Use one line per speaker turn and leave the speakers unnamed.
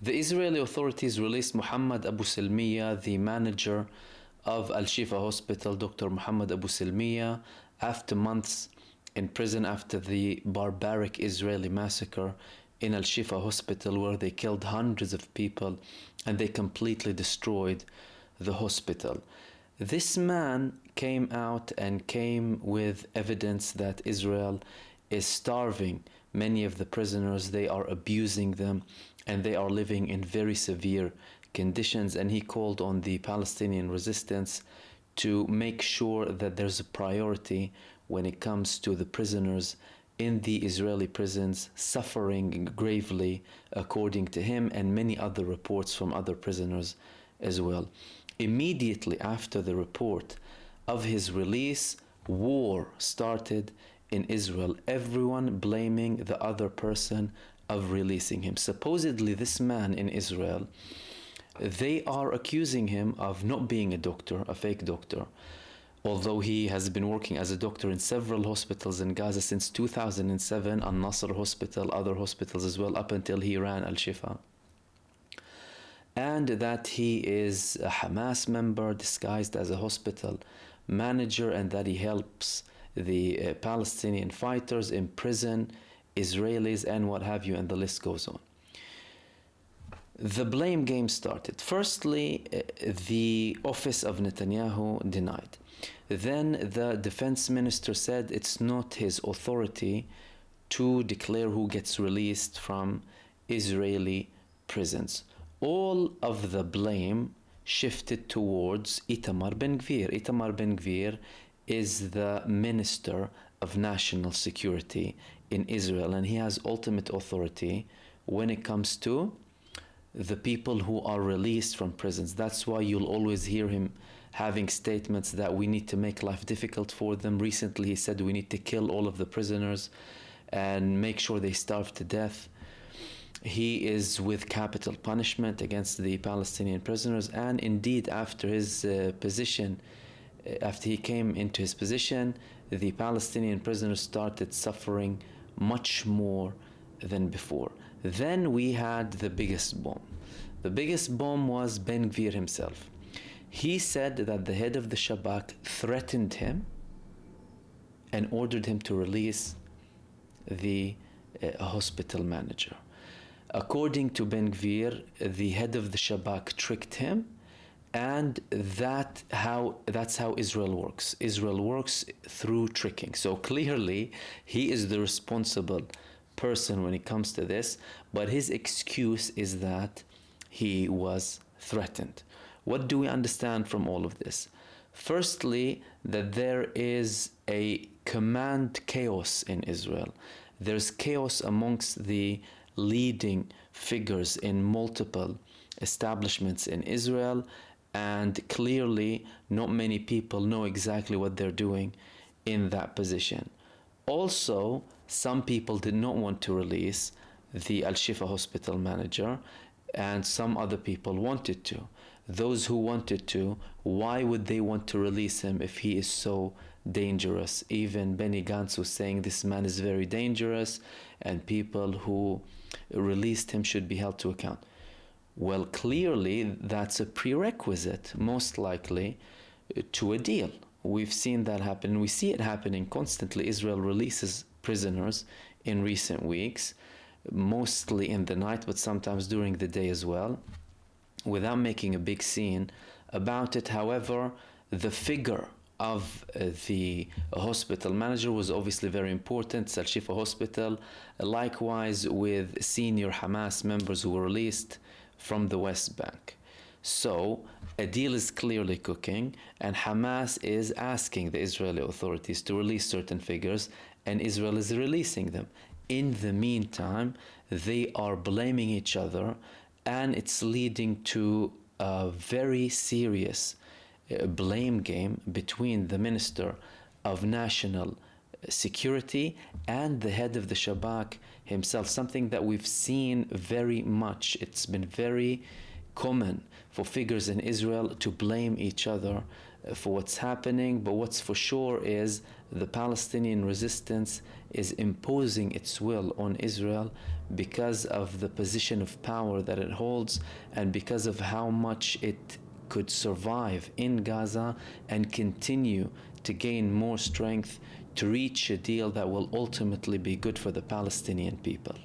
The Israeli authorities released Muhammad Abu Salmiya, the manager of Al-Shifa hospital, Dr. Muhammad Abu Salmiya, after months in prison after the barbaric Israeli massacre in Al-Shifa hospital, where they killed hundreds of people and they completely destroyed the hospital. This man came out and came with evidence that Israel is starving many of the prisoners. They are abusing them and they are living in very severe conditions, and he called on the Palestinian resistance to make sure that there's a priority when it comes to the prisoners in the Israeli prisons suffering gravely, according to him and many other reports from other prisoners as well. Immediately after the report of his release, war started in Israel, everyone blaming the other person of releasing him. Supposedly this man in Israel, they are accusing him of not being a doctor, a fake doctor, although he has been working as a doctor in several hospitals in Gaza since 2007, Al-Nasr Hospital, other hospitals as well, up until he ran Al-Shifa. And that he is a Hamas member disguised as a hospital manager, and that he helps the Palestinian fighters imprison Israelis and what have you, and the list goes on. The blame game started. Firstly, the office of Netanyahu denied. Then the defense minister said it's not his authority to declare who gets released from Israeli prisons. All of the blame shifted towards Itamar Ben-Gvir. Itamar Ben-Gvir is the Minister of National Security in Israel, and he has ultimate authority when it comes to the people who are released from prisons. That's why you'll always hear him having statements that we need to make life difficult for them. Recently he said we need to kill all of the prisoners and make sure they starve to death. He is with capital punishment against the Palestinian prisoners, and indeed after his after he came into his position, the Palestinian prisoners started suffering much more than before. Then we had the biggest bomb. The biggest bomb was Ben-Gvir himself. He said that the head of the Shabak threatened him and ordered him to release the hospital manager. According to Ben-Gvir, the head of the Shabak tricked him, and that's how Israel works. Israel works through tricking. So clearly, he is the responsible person when it comes to this, but his excuse is that he was threatened. What do we understand from all of this? Firstly, that there is a command chaos in Israel. There's chaos amongst the leading figures in multiple establishments in Israel, and clearly not many people know exactly what they're doing in that position. Also, some people did not want to release the Al-Shifa hospital manager, and some other people wanted to. Those who wanted to, why would they want to release him if he is so dangerous? Even Benny Gantz was saying this man is very dangerous and people who released him should be held to account. Well, clearly that's a prerequisite, most likely, to a deal. We've seen that happen. We see it happening constantly. Israel releases prisoners in recent weeks, mostly in the night, but sometimes during the day as well, without making a big scene about it. However, the figure of the hospital manager was obviously very important. Al-Shifa hospital, likewise with senior Hamas members who were released from the West Bank. So a deal is clearly cooking, and Hamas is asking the Israeli authorities to release certain figures, and Israel is releasing them. In the meantime, they are blaming each other, and it's leading to a very serious blame game between the Minister of National Security and the head of the Shabak himself, something that we've seen very much. It's been very common for figures in Israel to blame each other for what's happening, but what's for sure is the Palestinian resistance is imposing its will on Israel because of the position of power that it holds and because of how much it could survive in Gaza and continue to gain more strength to reach a deal that will ultimately be good for the Palestinian people.